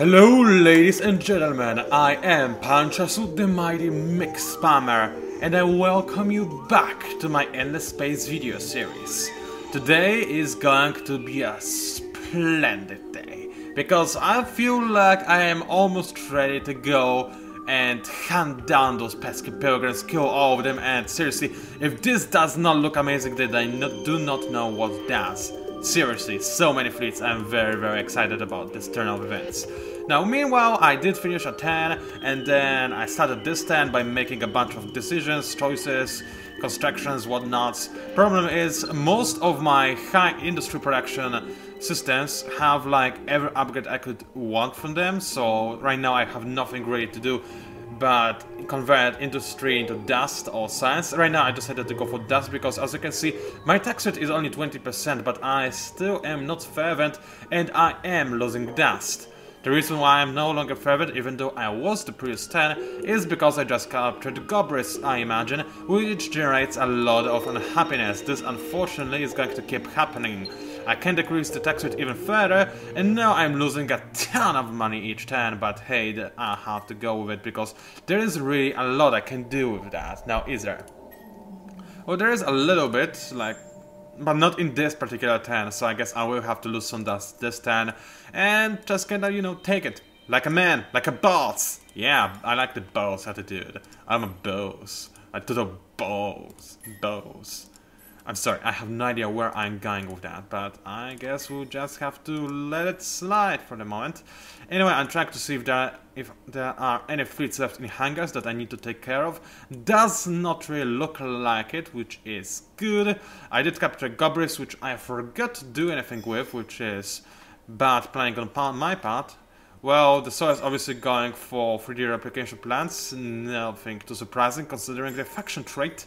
Hello ladies and gentlemen, I am PANCZASU, the mighty mix spammer, and I welcome you back to my Endless Space video series. Today is going to be a splendid day, because I feel like I am almost ready to go and hunt down those pesky pilgrims, kill all of them, and seriously, if this does not look amazing, then I do not know what does. Seriously, so many fleets. I'm very excited about this turn of events. Now, meanwhile, I did finish a 10, and then I started this 10 by making a bunch of decisions, choices, constructions, whatnots. Problem is, most of my high industry production systems have like every upgrade I could want from them, so right now I have nothing really to do but convert industry into dust or science. Right now I decided to go for dust because, as you can see, my tax rate is only 20%, but I still am not fervent and I am losing dust. The reason why I'm no longer fervent, even though I was the previous 10, is because I just captured Gobris, I imagine, which generates a lot of unhappiness. This unfortunately is going to keep happening. I can decrease the tax rate even further, and now I'm losing a ton of money each turn, but hey, I have to go with it because there is really a lot I can do with that. Now, is there? Well, there is a little bit, like, but not in this particular turn, so I guess I will have to lose some dust this turn, and just kinda, you know, take it. Like a man, like a boss. Yeah, I like the boss attitude. I'm a boss. A total boss. I'm sorry, I have no idea where I'm going with that, but I guess we'll just have to let it slide for the moment. Anyway, I'm trying to see if there are any fleets left in hangars that I need to take care of. Does not really look like it, which is good. I did capture Gobris, which I forgot to do anything with, which is bad planning on my part. Well, the Soul is obviously going for 3D replication plans, nothing too surprising considering the faction trait.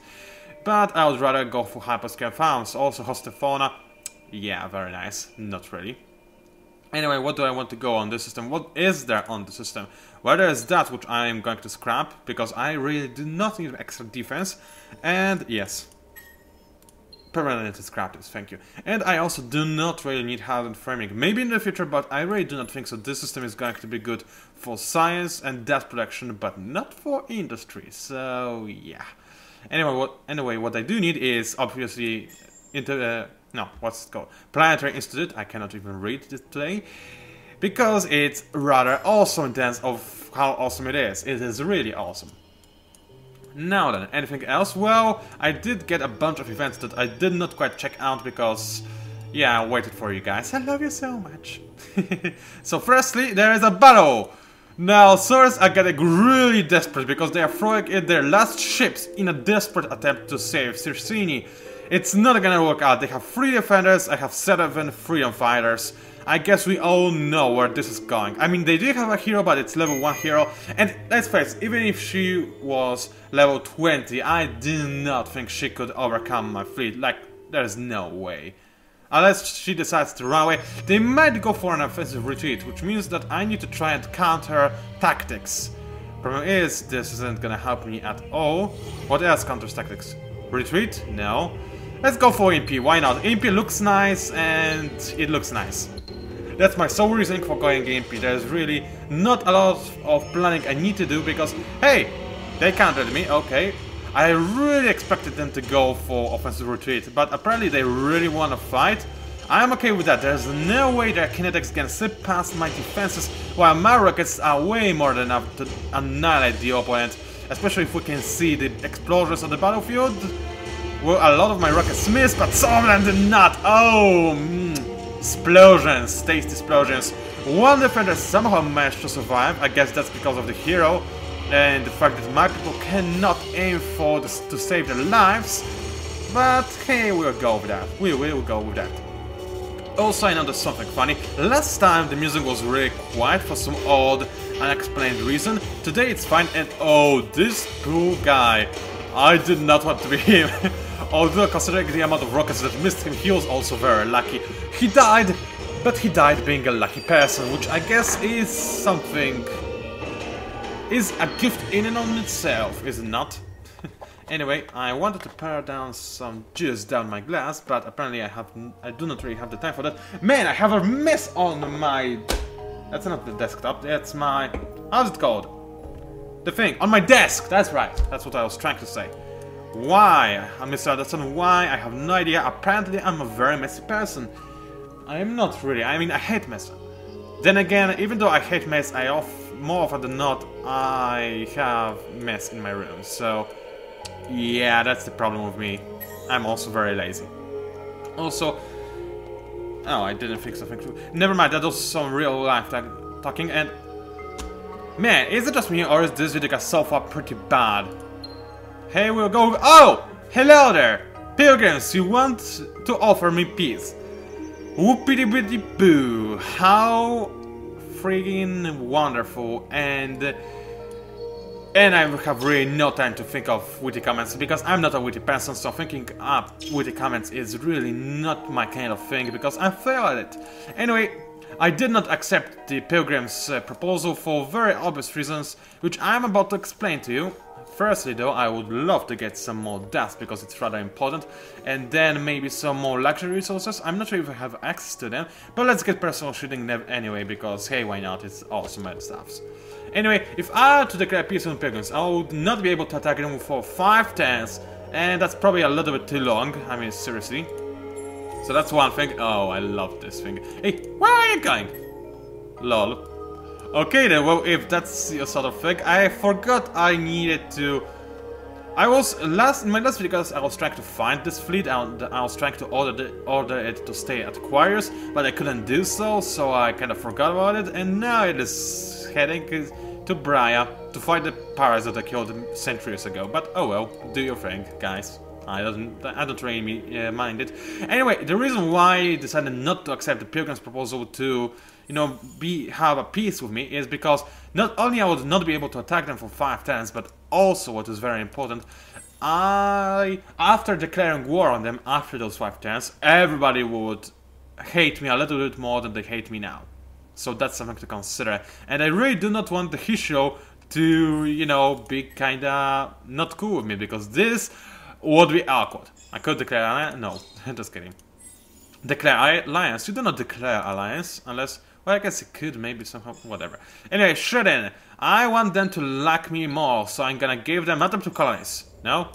But I would rather go for hyperscale farms. Also Hostefauna. Yeah, very nice. Not really. Anyway, what do I want to go on this system? What is there on the system? Well, there is that which I am going to scrap, because I really do not need extra defense. And yes, permanently scrap this, thank you. And I also do not really need hardened framing. Maybe in the future, but I really do not think so. This system is going to be good for science and dust production, but not for industry. So yeah. Anyway, what I do need is obviously what's it called? Planetary Institute. I cannot even read this today because it's rather awesome in terms of how awesome it is. It is really awesome. Now then, anything else? Well, I did get a bunch of events that I did not quite check out because, yeah, I waited for you guys. I love you so much. So firstly, there is a battle. Now, Source are getting really desperate because they are throwing in their last ships in a desperate attempt to save Circini. It's not gonna work out. They have 3 defenders, I have 7 freedom fighters. I guess we all know where this is going. I mean, they do have a hero, but it's level 1 hero. And let's face it, even if she was level 20, I do not think she could overcome my fleet. Like, there's no way. Unless she decides to run away, they might go for an offensive retreat, which means that I need to try and counter tactics. Problem is, this isn't gonna help me at all. What else counters tactics? Retreat? No. Let's go for MP, why not? MP looks nice, and it looks nice. That's my sole reasoning for going MP. There's really not a lot of planning I need to do because, hey, they countered me, okay. I really expected them to go for offensive retreat, but apparently they really want to fight. I'm okay with that. There's no way their kinetics can slip past my defenses, while my rockets are way more than enough to annihilate the opponent, especially if we can see the explosions on the battlefield. Well, a lot of my rockets missed, but some of them did not. Oh, explosions, tasty explosions. One defender somehow managed to survive. I guess that's because of the hero and the fact that my people cannot aim for this to save their lives, but hey, we'll go with that. We will go with that. Also, I noticed something funny. Last time the music was really quiet for some odd, unexplained reason. Today it's fine, and oh, this poor guy. I did not want to be him. Although, considering the amount of rockets that missed him, he was also very lucky. He died, but he died being a lucky person, which I guess is something... is a gift in and on itself, is it not? Anyway, I wanted to pour down some juice down my glass, but apparently I do not really have the time for that. Man, I have a mess on my That's not the desktop, that's my... how's it called? The thing, on my desk! That's right, that's what I was trying to say. Why? I misunderstand why, I have no idea. Apparently I'm a very messy person. I am not really, I mean I hate mess. Then again, even though I hate mess, more often than not, I have mess in my room. So, yeah, that's the problem with me. I'm also very lazy. Also, oh, I didn't fix something. Never mind, that was some real life talking. And man, is it just me or is this video so far pretty bad? Hey, we'll go. Oh, hello there, pilgrims. You want to offer me peace? Whoopity bitty boo! How friggin' wonderful, and I have really no time to think of witty comments because I'm not a witty person, so thinking up witty comments is really not my kind of thing because I fail at it. Anyway, I did not accept the pilgrim's proposal for very obvious reasons, which I'm about to explain to you. Firstly though, I would love to get some more dust because it's rather important, and then maybe some more luxury resources. I'm not sure if I have access to them, but let's get personal shooting them anyway because hey, why not, it's awesome and stuff. Anyway, if I were to declare peace on pilgrims, I would not be able to attack them for 5 turns, and that's probably a little bit too long, I mean seriously. So that's one thing. Oh, I love this thing. Hey, where are you going? Lol. Okay then, well, if that's your sort of thing, I forgot I needed to... in my last video, I was trying to find this fleet, and I was trying to order it to stay at Quarriers, but I couldn't do so, so I kind of forgot about it, and now it is heading to Bria to fight the pirates that I killed centuries ago. But oh well, do your thing, guys. I don't really mind it. Anyway, the reason why I decided not to accept the Pilgrim's proposal to, you know, have a peace with me is because not only I would not be able to attack them for 5 turns, but also, what is very important, after declaring war on them after those 5 turns, everybody would hate me a little bit more than they hate me now. So that's something to consider. And I really do not want the Hisho to, you know, be kinda not cool with me, because this would be awkward. I could declare alliance. No, just kidding. Declare alliance. You do not declare alliance unless... well, I guess it could, maybe somehow, whatever. Anyway, Shredden. I want them to like me more, so I'm gonna give them not up to colonies. No?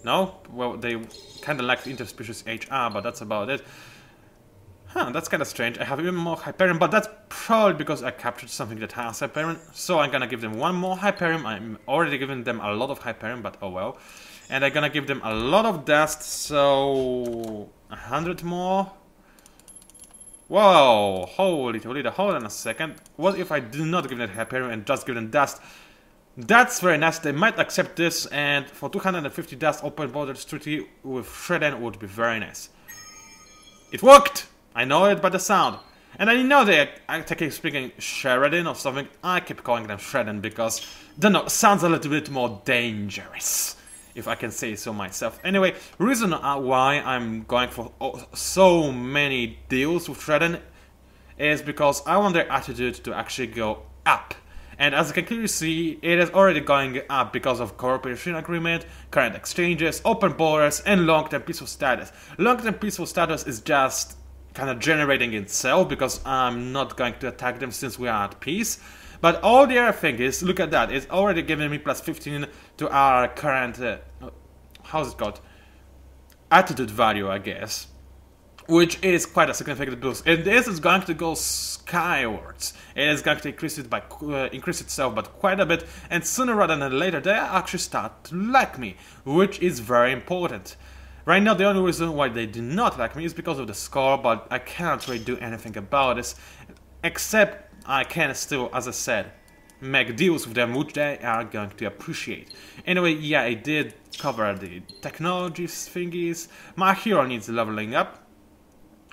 No? Well, they kinda like interspecies HR, but that's about it. Huh, that's kinda strange. I have even more Hyperion, but that's probably because I captured something that has Hyperion. So I'm gonna give them one more Hyperion. I'm already giving them a lot of Hyperion, but oh well. And I'm gonna give them a lot of dust, so... 100 more? Whoa, holy toledo, hold on a second. What if I do not give them Hyperion and just give them dust? That's very nice, they might accept this, and for 250 dust, open borders treaty with Shredden would be very nice. It worked! I know it by the sound. And I know they are speaking Shredden or something. I keep calling them Shredden because, don't know, sounds a little bit more dangerous, if I can say so myself. Anyway, reason why I'm going for so many deals with Shredden is because I want their attitude to actually go up. And as you can clearly see, it is already going up because of cooperation agreement, current exchanges, open borders, and long-term peaceful status. Long-term peaceful status is just kind of generating itself because I'm not going to attack them since we are at peace. But all the other thing is, look at that, it's already giving me plus 15 to our current, how's it called? Attitude value, I guess. Which is quite a significant boost. And this is going to go skywards. It is going to increase itself by quite a bit. And sooner rather than later, they actually start to like me. Which is very important. Right now, the only reason why they do not like me is because of the score. But I cannot really do anything about this. Except... I can still, as I said, make deals with them, which they are going to appreciate. Anyway, yeah, I did cover the technologies thingies. My hero needs leveling up.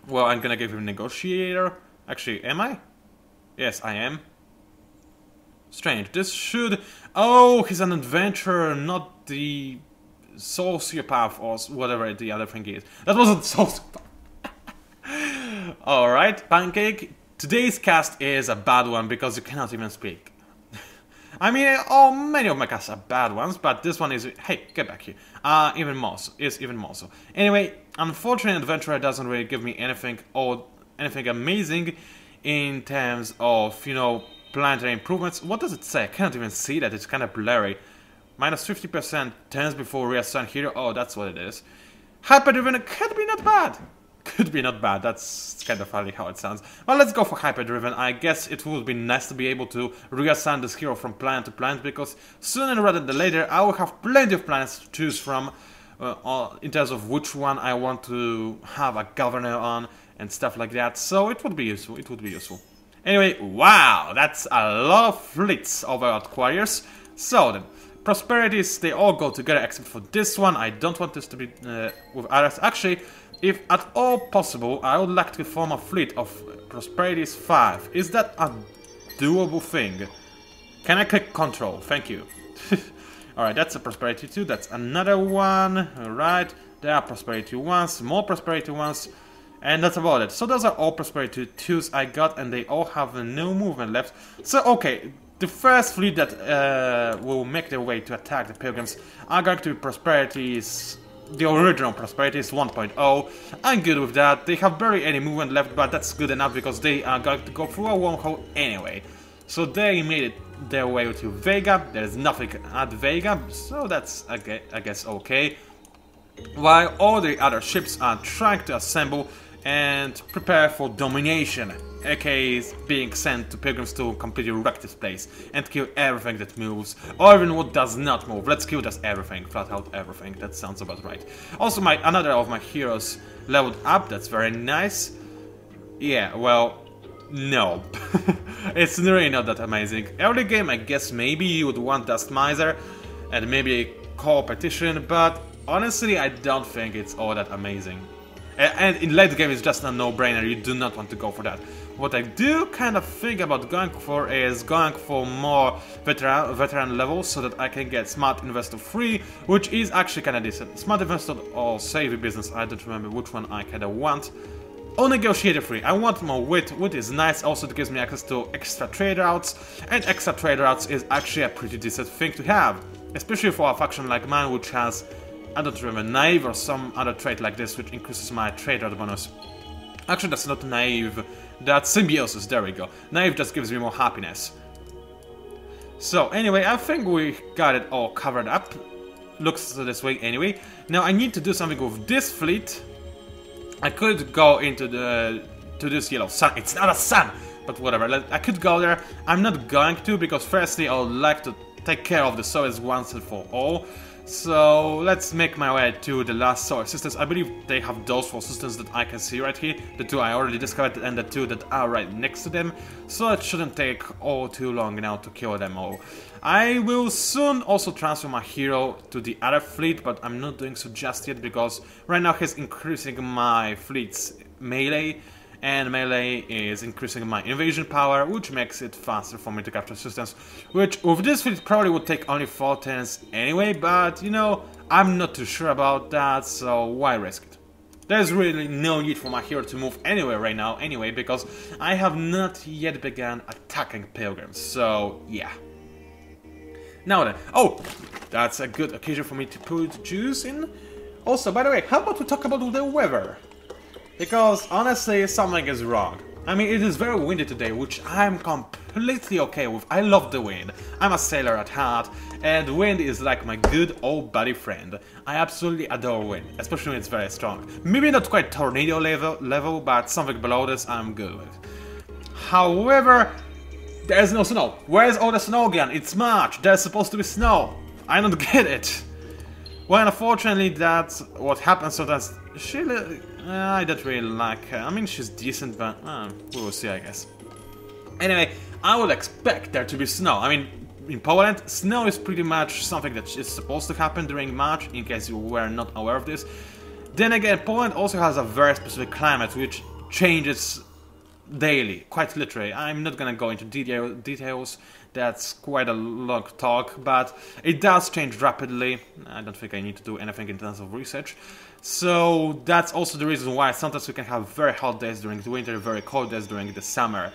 Well, I'm gonna give him Negotiator. Actually, am I? Yes, I am. Strange. This should... oh, he's an adventurer, not the sociopath or whatever the other thing is. That wasn't sociopath. Alright, Pancake. Today's cast is a bad one because you cannot even speak. I mean, many of my casts are bad ones, but this one is... hey, get back here. Even more so. Anyway, unfortunately, Adventurer doesn't really give me anything amazing. in terms of, you know, planetary improvements. What does it say? I can't even see that, it's kind of blurry. Minus 50% turns before reassign hero. Oh, that's what it is. Hyperdriven could be not bad. Could be not bad, that's kind of funny how it sounds. Well, let's go for Hyperdriven. I guess it would be nice to be able to reassign this hero from planet to planet, because sooner rather than later I will have plenty of planets to choose from in terms of which one I want to have a governor on and stuff like that, so it would be useful, it would be useful. Anyway, wow, that's a lot of fleets over at Quarriers. So then, prosperities, they all go together except for this one. I don't want this to be with others. Actually, if at all possible, I would like to form a fleet of prosperities 5. Is that a doable thing? Can I click control? Thank you. Alright, that's a prosperity 2, that's another one. Alright, there are prosperity 1s, more prosperity 1s, and that's about it. So those are all prosperity 2s I got, and they all have no movement left. So okay, the first fleet that will make their way to attack the pilgrims are going to be prosperities. The original prosperities 1.0. I'm good with that. They have barely any movement left, but that's good enough because they are going to go through a wormhole anyway. So they made it their way to Vega. There's nothing at Vega, so that's I guess okay. While all the other ships are trying to assemble and prepare for domination, aka being sent to pilgrims to completely wreck this place and kill everything that moves, or even what does not move. Let's kill just everything, flat out everything, that sounds about right. Also, another of my heroes leveled up, that's very nice. Yeah, well, no. It's really not that amazing. Early game, I guess maybe you would want Dust Miser and maybe a competition, but honestly, I don't think it's all that amazing. And in late game, it's just a no-brainer, you do not want to go for that. What I do kind of think about going for is going for more veteran levels so that I can get Smart Investor 3, which is actually kind of decent. Smart Investor or Savvy Business, I don't remember which one I kind of want. Or Negotiator 3, I want more Wit. Wit is nice, also it gives me access to extra trade routes, and extra trade routes is actually a pretty decent thing to have. Especially for a faction like mine, which has, I don't remember, Naive or some other trait like this, which increases my trade route bonus. Actually, that's not Naive, that's Symbiosis, there we go. Naive just gives me more happiness. So, anyway, I think we got it all covered up. Looks this way anyway. Now, I need to do something with this fleet. I could go into to this yellow sun. It's not a sun, but whatever. I could go there. I'm not going to, because firstly, I would like to take care of the Soils once and for all. So let's make my way to the last Solar Systems. I believe they have those 4 systems that I can see right here. The 2 I already discovered and the 2 that are right next to them. So it shouldn't take all too long now to kill them all. I will soon also transfer my hero to the other fleet, but I'm not doing so just yet because right now he's increasing my fleet's melee. And melee is increasing my invasion power, which makes it faster for me to capture systems, which with this fleet probably would take only 4 turns anyway, but you know, I'm not too sure about that, so why risk it? There's really no need for my hero to move anywhere right now anyway, because I have not yet begun attacking pilgrims, so yeah. Now then, oh, that's a good occasion for me to put juice in. Also, by the way, how about we talk about the weather? Because, honestly, something is wrong. I mean, it is very windy today, which I'm completely okay with. I love the wind. I'm a sailor at heart, and wind is like my good old buddy friend. I absolutely adore wind, especially when it's very strong. Maybe not quite tornado level, but something below this I'm good with. However, there's no snow. Where's all the snow again? It's March. There's supposed to be snow. I don't get it. Well, unfortunately, that's what happens sometimes. I don't really like her. I mean, she's decent, but we will see, I guess. Anyway, I would expect there to be snow. I mean, in Poland, snow is pretty much something that is supposed to happen during March, in case you were not aware of this. Then again, Poland also has a very specific climate, which changes daily, quite literally. I'm not gonna go into details, that's quite a long talk, but it does change rapidly. I don't think I need to do anything in terms of research. So that's also the reason why sometimes we can have very hot days during the winter, very cold days during the summer,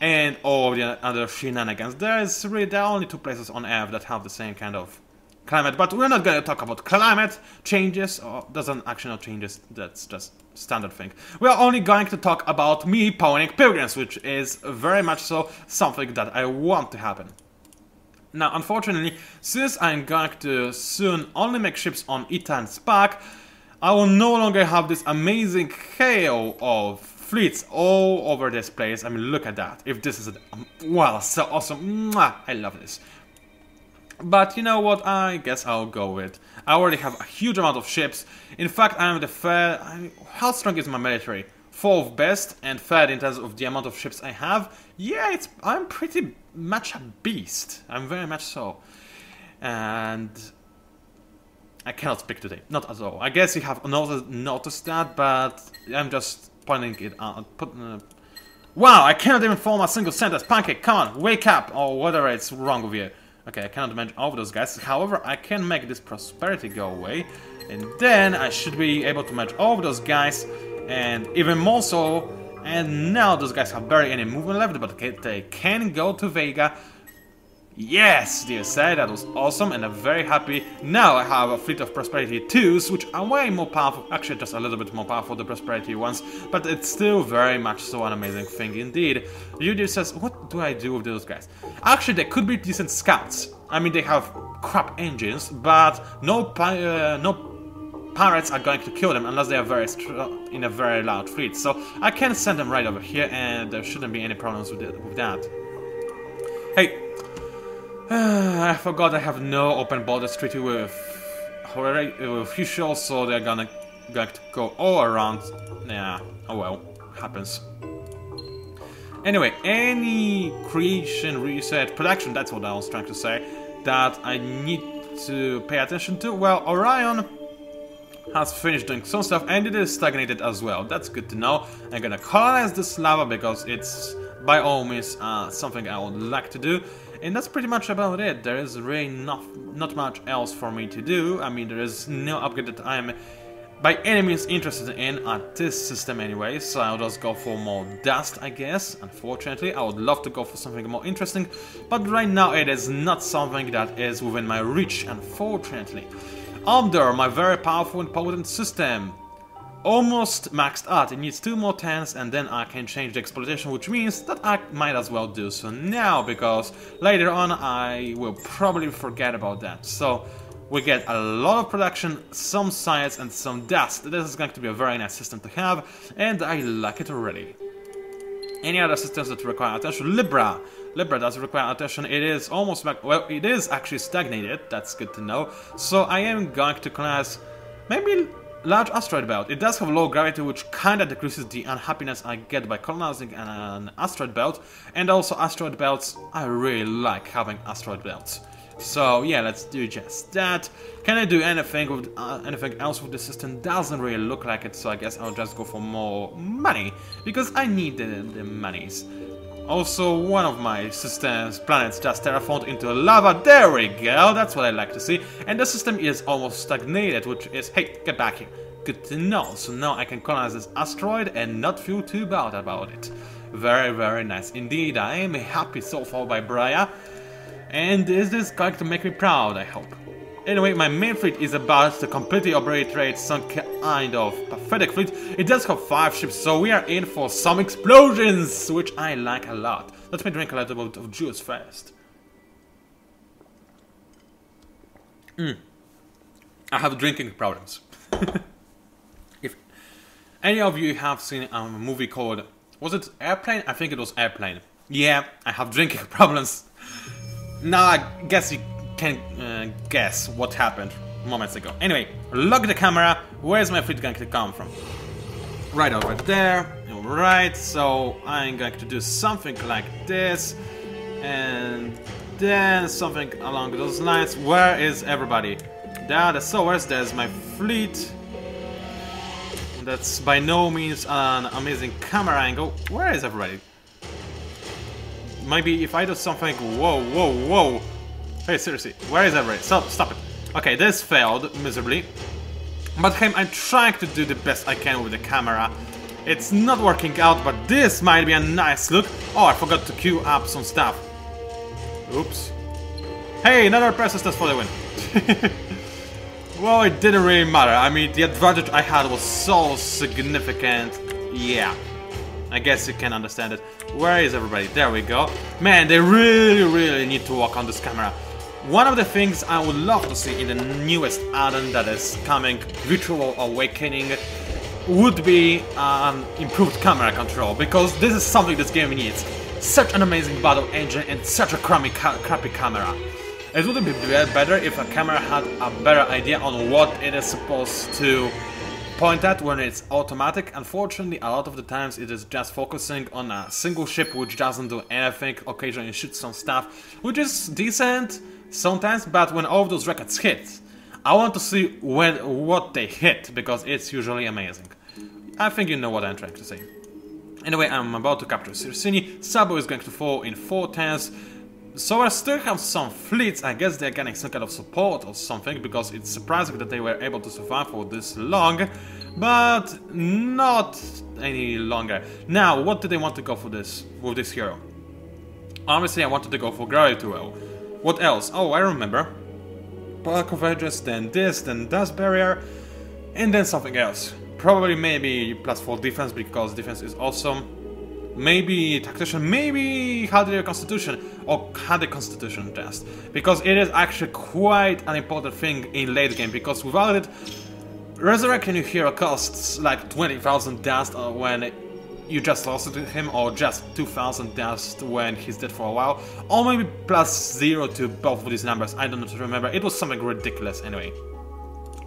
and all the other shenanigans. There are only 2 places on Earth that have the same kind of climate, but we're not gonna talk about climate changes, or doesn't actually not changes, that's just standard thing. We are only going to talk about me powering pilgrims, which is very much so something that I want to happen. Now, unfortunately, since I'm going to soon only make ships on Ita and Spark, I will no longer have this amazing hail of fleets all over this place. I mean, look at that. If this is wow, so awesome. Mwah, I love this. But you know what, I guess I'll go with. I already have a huge amount of ships. In fact, I'm the third. How strong is my military? 4th best and 3rd in terms of the amount of ships I have. Yeah, I'm pretty much a beast. I'm very much so. And I cannot speak today, not at all. I guess you have noticed that, but I'm just pointing it out. Wow, I cannot even form a single sentence. Pancake, come on, wake up, or whatever it's wrong with you. Okay, I cannot manage all of those guys. However, I can make this prosperity go away, and then I should be able to manage all of those guys, and even more so. And now those guys have barely any movement left, but they can go to Vega. Yes, dear sir, that was awesome, and I'm very happy. Now I have a fleet of Prosperity 2s, which are way more powerful, actually just a little bit more powerful than the Prosperity ones, but it's still very much so an amazing thing indeed. Yuji says, what do I do with those guys? Actually, they could be decent scouts. I mean, they have crap engines, but no pirates are going to kill them unless they are very in a very large fleet. So I can send them right over here, and there shouldn't be any problems with that. Hey. I forgot I have no open borders treaty with Fuchsia, so they're going to go all around. Yeah, oh well, happens. Anyway, any creation, research, production, that's what I was trying to say, that I need to pay attention to. Well, Orion has finished doing some stuff, and it is stagnated as well. That's good to know. I'm gonna colonize this lava because it's by all means something I would like to do. And that's pretty much about it. There is really not much else for me to do. I mean, there is no upgrade that I am by any means interested in at this system anyway, so I'll just go for more dust, I guess. Unfortunately, I would love to go for something more interesting, but right now it is not something that is within my reach, unfortunately. Under my very powerful and potent system. Almost maxed out. It needs 2 more turns, and then I can change the exploitation, which means that I might as well do so now, because later on I will probably forget about that. So we get a lot of production, some science, and some dust. This is going to be a very nice system to have, and I like it already. Any other systems that require attention? Libra. Libra does require attention. It is almost back. Well, it is actually stagnated. That's good to know. So I am going to class maybe large asteroid belt. It does have low gravity, which kinda decreases the unhappiness I get by colonizing an asteroid belt. And also asteroid belts, I really like having asteroid belts. So yeah, let's do just that. Can I do anything with anything else with the system? Doesn't really look like it, so I guess I'll just go for more money, because I need the monies. Also, one of my system's planets just terraformed into lava. There we go, that's what I like to see. And the system is almost stagnated, which is, hey, get back here. Good to know. So now I can colonize this asteroid and not feel too bad about it. Very, very nice indeed. I am happy so far by Briar. And this is going to make me proud, I hope. Anyway, my main fleet is about to completely obliterate some kind of pathetic fleet. It does have 5 ships, so we are in for some explosions, which I like a lot. Let me drink a little bit of juice first. I have drinking problems. If any of you have seen a movie called... was it Airplane? I think it was Airplane. Yeah, I have drinking problems. Now I guess you can guess what happened moments ago. Anyway, lock the camera. Where's my fleet going to come from? Right over there. Alright, so I'm going to do something like this. And then something along those lines. Where is everybody? So there's my fleet. That's by no means an amazing camera angle. Where is everybody? Maybe if I do something... Whoa, whoa, whoa. Hey, seriously, where is everybody? Stop it. Okay, this failed miserably. But hey, I'm trying to do the best I can with the camera. It's not working out, but this might be a nice look. Oh, I forgot to queue up some stuff. Oops. Hey, another persistence for the win. Well, it didn't really matter. I mean, the advantage I had was so significant. Yeah, I guess you can understand it. Where is everybody? There we go. Man, they really need to work on this camera. One of the things I would love to see in the newest add-on that is coming, Virtual Awakening, would be improved camera control, because this is something this game needs. Such an amazing battle engine and such a crappy camera. It would be better if a camera had a better idea on what it is supposed to point at when it's automatic. Unfortunately, a lot of the times it is just focusing on a single ship which doesn't do anything, occasionally shoots some stuff, which is decent sometimes, but when all of those rockets hit, I want to see what they hit, because it's usually amazing. I think you know what I'm trying to say. Anyway, I'm about to capture Circini. SABEL is going to fall in 4 turns. So I still have some fleets. I guess they're getting some kind of support or something, because it's surprising that they were able to survive for this long, but not any longer. Now, what did they want to go for this with this hero? Obviously, I wanted to go for Gravity Well. What else? Oh, I remember. Power Convergence, then this, then Dust Barrier, and then something else. Probably maybe +4 defense, because defense is awesome. Maybe taxation, maybe Hardy Constitution, or Hardy Constitution just. Because it is actually quite an important thing in late game, because without it, resurrecting your hero costs like 20,000 dust when you just lost it to him, or just 2,000 dust when he's dead for a while, or maybe +0 to both of these numbers. I don't remember, it was something ridiculous anyway.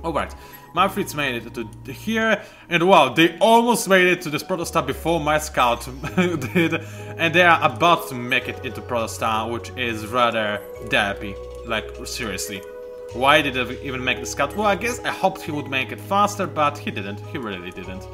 Alright, my fleets made it to here, and wow, they almost made it to this Protostar before my scout did, and they are about to make it into Protostar, which is rather derpy, like seriously. Why did they even make the scout? Well, I guess I hoped he would make it faster, but he didn't, he really didn't.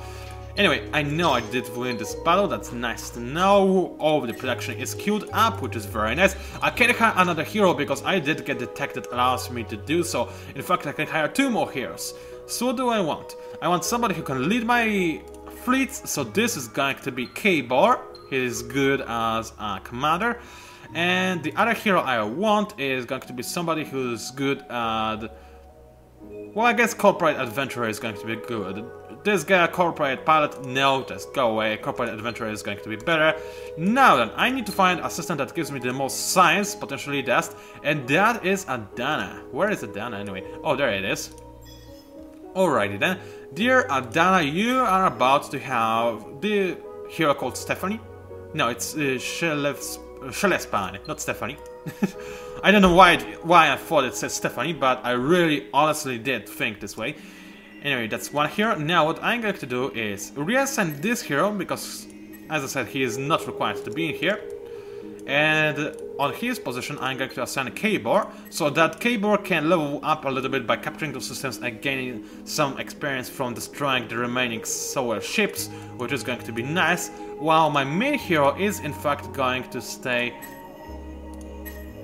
Anyway, I know I did win this battle, that's nice to know. All of the production is queued up, which is very nice. I can hire another hero because I did get the tech that allows me to do so. In fact, I can hire 2 more heroes. So what do I want? I want somebody who can lead my fleets, so this is going to be K-Bar. He is good as a commander. And the other hero I want is going to be somebody who's good at... well, I guess Corporate Adventurer is going to be good. This guy, Corporate Pilot, no, just go away. Corporate Adventurer is going to be better. Now then, I need to find a system that gives me the most science, potentially dust, and that is Adana. Where is Adana anyway? Oh, there it is. Alrighty then. Dear Adana, you are about to have the hero called Stephanie. No, it's Shelespan, not Stephanie. I don't know why I thought it said Stephanie, but I really honestly did think this way. Anyway, that's one hero. Now what I'm going to do is reassign this hero, because as I said, he is not required to be in here. And on his position I'm going to assign K-Bar, so that K-Bar can level up a little bit by capturing those systems and gaining some experience from destroying the remaining solar ships, which is going to be nice, while my main hero is in fact going to stay.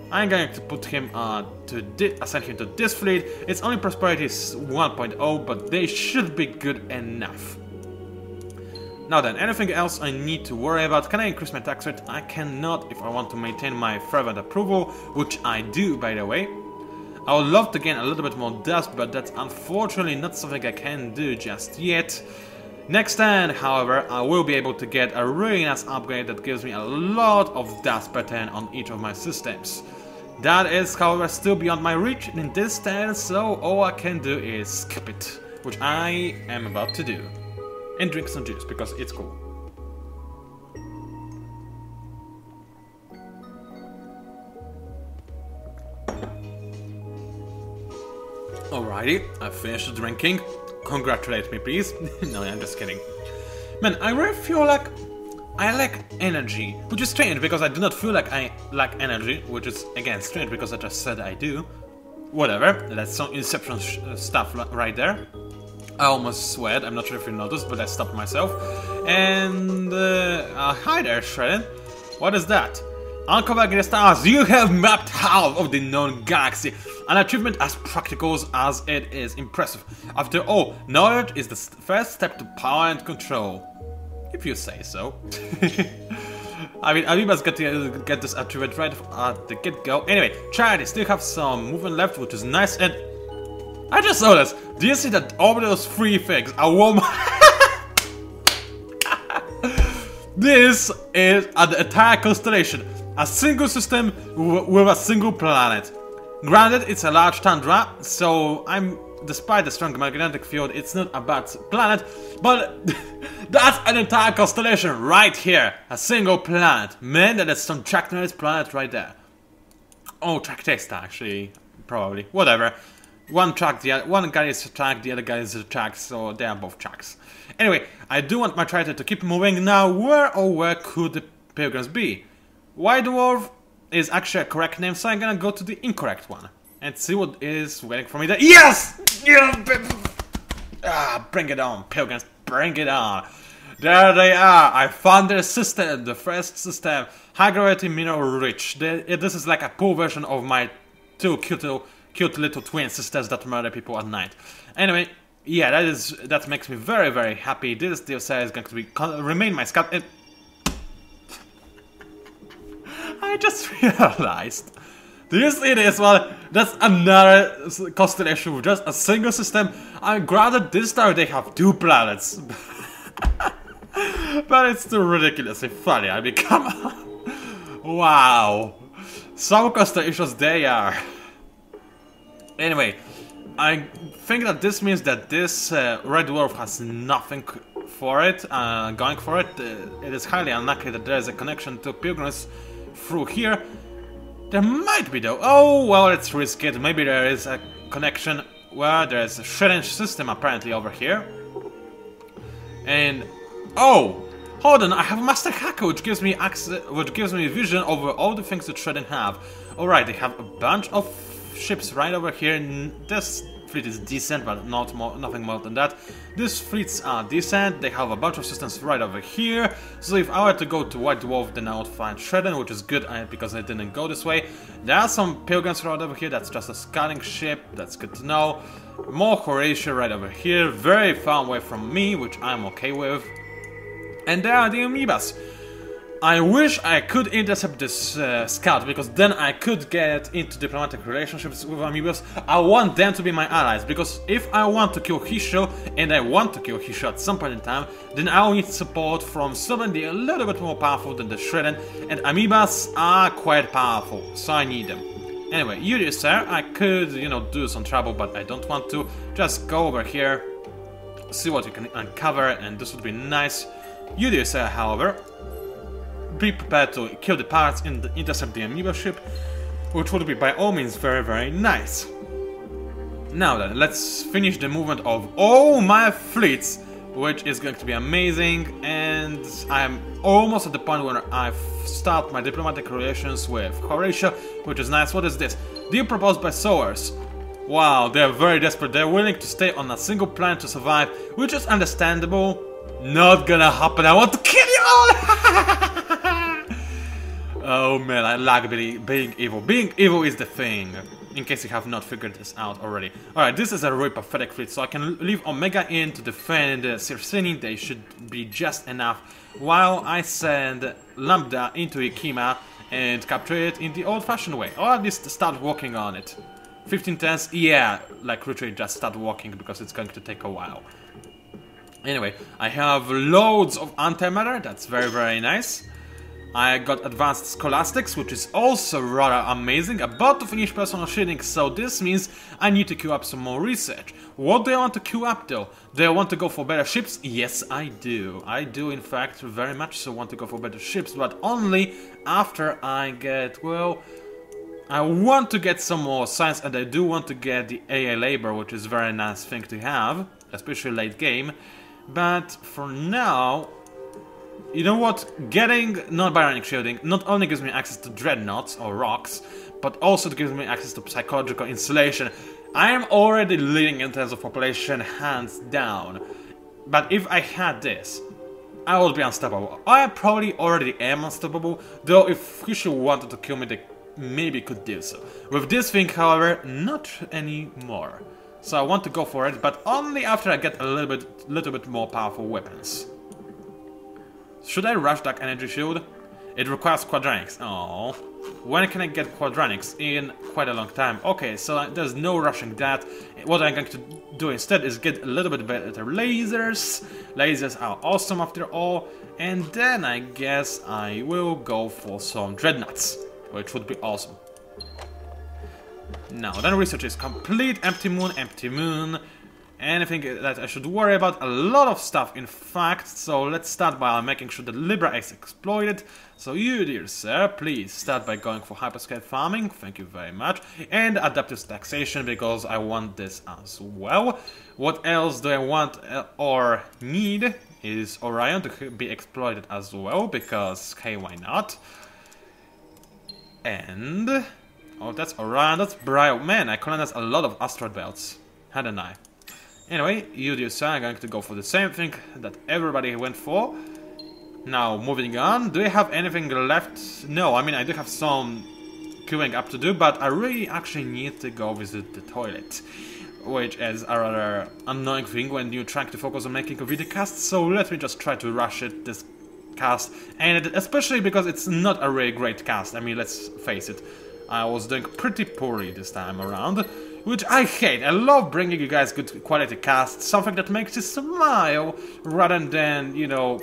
I'm going to put him assign him to this fleet. Its only prosperity is 1.0, but they should be good enough. Now then, anything else I need to worry about? Can I increase my tax rate? I cannot if I want to maintain my fervent approval, which I do, by the way. I would love to gain a little bit more dust, but that's unfortunately not something I can do just yet. Next turn, however, I will be able to get a really nice upgrade that gives me a lot of dust per turn on each of my systems. That is, however, still beyond my reach in this turn, so all I can do is skip it, which I am about to do. And drink some juice, because it's cool. Alrighty, I finished drinking. Congratulate me, please. No, I'm just kidding. Man, I really feel like I lack energy, which is strange because I do not feel like I lack energy, which is again strange because I just said I do. Whatever, that's some Inception stuff right there. I almost sweat, I'm not sure if you noticed, but I stopped myself. And hi there, Shredden. What is that? Uncovering the stars, you have mapped half of the known galaxy. An achievement as practical as it is impressive. After all, knowledge is the first step to power and control. If you say so. I mean, Amoebas get this achievement right at the get-go. Anyway, Charity still have some movement left, which is nice, and I just noticed, do you see that all those three things are warm? This is an entire constellation, a single system with a single planet. Granted, it's a large tundra, so despite the strong magnetic field, it's not a bad planet, but that's an entire constellation right here. A single planet. Man, that is some Tractor's planet right there. Oh, Tractesta, actually. Probably. Whatever. One guy is a track, the other guy is a track, so they are both tracks. Anyway, I do want my tractor to keep moving. Now, where could the pilgrims be? White Dwarf is actually a correct name, so I'm gonna go to the incorrect one and see what is waiting for me there. Yes! Bring it on, pilgrims, bring it on. There they are. I found their system, the first system, high gravity mineral rich. This is like a poor version of my two cute little twin sisters that murder people at night. Anyway, yeah, that makes me very, very happy. This DLC is going to remain my scout. And I just realized. Do you see this one? That's another constellation with just a single system. Granted, this time they have two planets. But it's still ridiculously funny. I mean, come on. Wow. Some constellations they are. Anyway, I think that this means that this red dwarf has nothing for it, going for it. It is highly unlikely that there is a connection to pilgrims through here. There might be though. Oh, well, let's risk it. Maybe there is a connection where there is a shredding system apparently over here. And oh, hold on! I have a master hacker which gives me access, which gives me vision over all the things that shredding have. All right, they have a bunch of ships right over here. This fleet is decent, but nothing more than that. These fleets are decent. They have a bunch of systems right over here. So if I were to go to White Dwarf, then I would find Shredden, which is good because I didn't go this way. There are some pilgrims right over here. That's just a scouting ship. That's good to know. More Horatio right over here, very far away from me, which I'm okay with. And there are the amoebas. I wish I could intercept this scout, because then I could get into diplomatic relationships with amoebas. I want them to be my allies, because if I want to kill Hisho, and I want to kill Hisho at some point in time, then I will need support from somebody a little bit more powerful than the Shredden, and amoebas are quite powerful, so I need them. Anyway, you do, sir. I could, do some trouble, but I don't want to. Just go over here, see what you can uncover, and this would be nice. You do, sir, however. Be prepared to kill the pirates and intercept the amoeba ship, which would be by all means very, very nice. Now then, let's finish the movement of all my fleets, which is going to be amazing, and I'm almost at the point where I start my diplomatic relations with Horatio, which is nice. What is this? Deal proposed by sowers. Wow, they're very desperate. They're willing to stay on a single planet to survive, which is understandable. Not gonna happen. I want to kill you all! Oh man, I like being evil. Being evil is the thing, in case you have not figured this out already. Alright, this is a really pathetic fleet, so I can leave Omega in to defend Circini. They should be just enough, while I send Lambda into Ikima and capture it in the old-fashioned way, or at least start working on it. 15 turns, yeah, like literally just start working, because it's going to take a while. Anyway, I have loads of antimatter, that's very, very nice. I got advanced scholastics, which is also rather amazing. About to finish personal shading, so this means I need to queue up some more research. What do I want to queue up though? Do I want to go for better ships? Yes, I do. I do, in fact, very much so want to go for better ships, but only after I get, well, I want to get some more science, and I do want to get the AA labor, which is a very nice thing to have, especially late game. But for now, you know what? Getting non-bionic shielding not only gives me access to dreadnoughts or rocks, but also gives me access to psychological insulation. I am already leading in terms of population, hands down. But if I had this, I would be unstoppable. I probably already am unstoppable, though if Hishu wanted to kill me, they maybe could do so. With this thing, however, not anymore. So I want to go for it, but only after I get a little bit more powerful weapons. Should I rush Dark Energy Shield? It requires quadranics. Oh, when can I get quadranics? In quite a long time. Okay, so there's no rushing that. What I'm going to do instead is get a little bit better lasers. Lasers are awesome after all. And then I guess I will go for some dreadnoughts, which would be awesome. Now, then research is complete. Empty moon. Anything that I should worry about? A lot of stuff, in fact. So let's start by making sure that Libra is exploited. So you, dear sir, please start by going for hyperscale farming. Thank you very much. And adaptive taxation, because I want this as well. What else do I want or need is Orion to be exploited as well, because hey, why not? And oh, that's Orion, that's Brio. Man, I colonized a lot of asteroid belts, hadn't I? Anyway, you dear sir, I'm going to go for the same thing that everybody went for. Now, moving on, do I have anything left? No, I mean, I do have some queuing up to do, but I really actually need to go visit the toilet, which is a rather annoying thing when you're trying to focus on making a video cast, so let me just try to rush it, this cast, and especially because it's not a really great cast. I mean, let's face it, I was doing pretty poorly this time around, which I hate. I love bringing you guys good quality casts, something that makes you smile rather than, you know,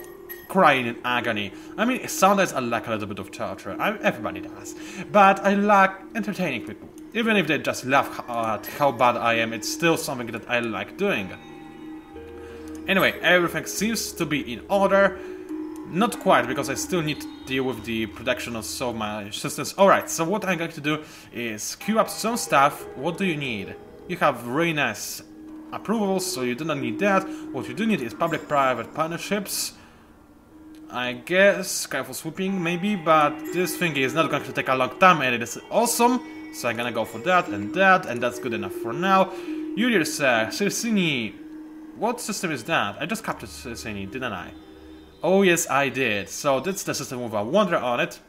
crying in agony. I mean, sometimes I like a little bit of torture, everybody does, but I like entertaining people. Even if they just laugh at how bad I am, it's still something that I like doing. Anyway, everything seems to be in order. Not quite, because I still need to deal with the production of some of my systems. Alright, so what I'm going to do is queue up some stuff. What do you need? You have really nice approvals, so you do not need that. What you do need is public-private partnerships. I guess careful sweeping, maybe, but this thing is not going to take a long time, and it is awesome. So I'm gonna go for that, and that's good enough for now. You dear sir, Circini. What system is that? I just captured Circini, didn't I? Oh yes, I did. So that's the system with a wonder on it.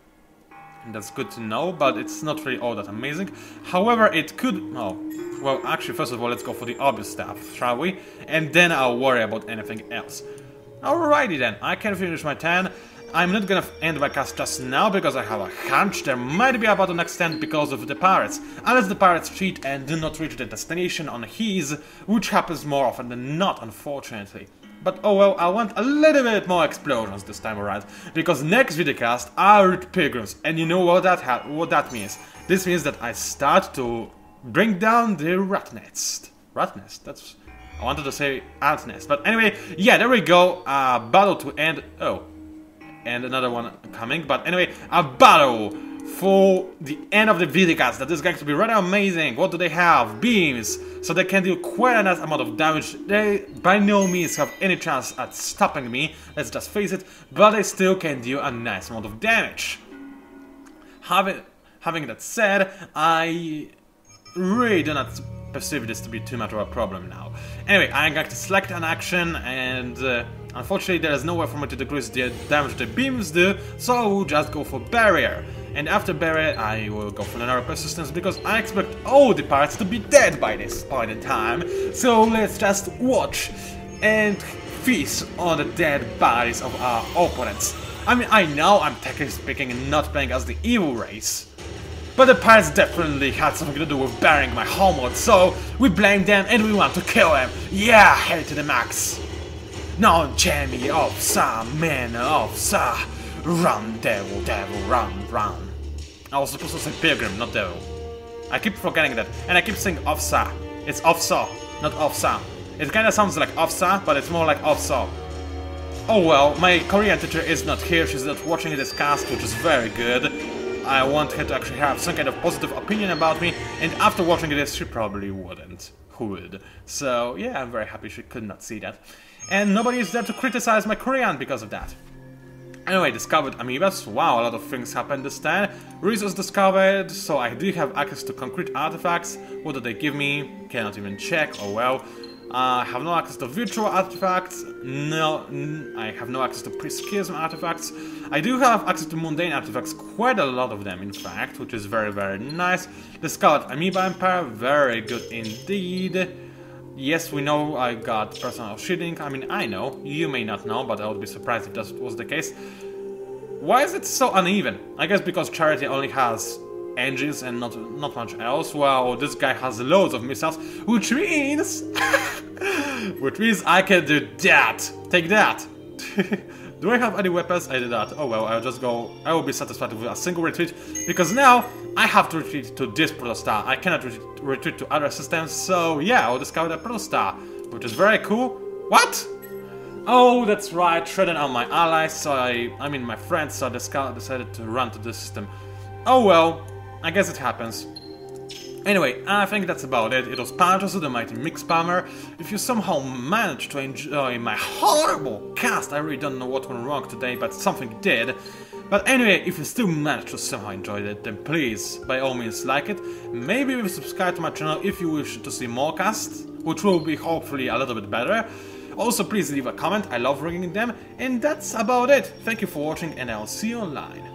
And that's good to know, but it's not really all that amazing. However, it could... Oh, well, actually, first of all, let's go for the obvious stuff, shall we? And then I'll worry about anything else. Alrighty then, I can finish my 10. I'm not gonna end my cast just now, because I have a hunch there might be about an extent because of the pirates. Unless the pirates cheat and do not reach the destination on his, which happens more often than not, unfortunately. But oh well, I want a little bit more explosions this time around, because next videocast are with pilgrims, and you know what that means. This means that I start to bring down the rat nest. Rat nest, that's... I wanted to say ant nest, but anyway, yeah, there we go, battle to end... Oh, and another one coming, but anyway, a battle for the end of the videocast. That is going to be rather amazing. What do they have? Beams, so they can do quite a nice amount of damage. They by no means have any chance at stopping me, let's just face it, but they still can do a nice amount of damage. Having that said, I really do not perceive this to be too much of a problem now. Anyway, I'm going to select an action, and unfortunately there is nowhere for me to decrease the damage the beams do, so I will just go for barrier. And after barrier, I will go for another persistence, because I expect all the pirates to be dead by this point in time. So let's just watch and feast on the dead bodies of our opponents. I mean, I know I'm technically speaking not playing as the evil race, but the pirates definitely had something to do with burying my homeworld, so we blame them and we want to kill them. Yeah, hell to the max. Non c'è mi offsa, man offsa. Run, devil, devil, run, run. I was supposed to say pilgrim, not devil. I keep forgetting that, and I keep saying offsa. It's offsa, not offsa. It kinda sounds like offsa, but it's more like offsa. Oh well, my Korean teacher is not here, she's not watching this cast, which is very good. I want her to actually have some kind of positive opinion about me, and after watching this, she probably wouldn't. Who would? So yeah, I'm very happy she could not see that. And nobody is there to criticize my Korean because of that. Anyway, discovered amoebas. Wow, a lot of things happened this time. Resource discovered, so I do have access to concrete artifacts. What do they give me? Cannot even check, oh well. I have no access to virtual artifacts. No, I have no access to pre-schism artifacts. I do have access to mundane artifacts, quite a lot of them in fact, which is very, very nice. Discovered amoeba empire, very good indeed. Yes, we know I got personal shielding. I mean, I know, you may not know, but I would be surprised if that was the case. Why is it so uneven? I guess because Charity only has engines and not much else. Well, this guy has loads of missiles, which means I can do that. Take that. Do I have any weapons? I did that. Oh well, I'll just go. I will be satisfied with a single retreat, because now I have to retreat to this protostar. I cannot retreat to other systems, so yeah, I'll discover the protostar, which is very cool. What? Oh, that's right, threaten are my allies, so I mean my friends, so the scout decided to run to this system. Oh well, I guess it happens. Anyway, I think that's about it. It was PANCZASU, the mighty mix spammer. If you somehow managed to enjoy my horrible cast, I really don't know what went wrong today, but something did. But anyway, if you still managed to somehow enjoy it, then please, by all means, like it. Maybe even subscribe to my channel if you wish to see more casts, which will be hopefully a little bit better. Also, please leave a comment, I love reading them. And that's about it. Thank you for watching, and I'll see you online.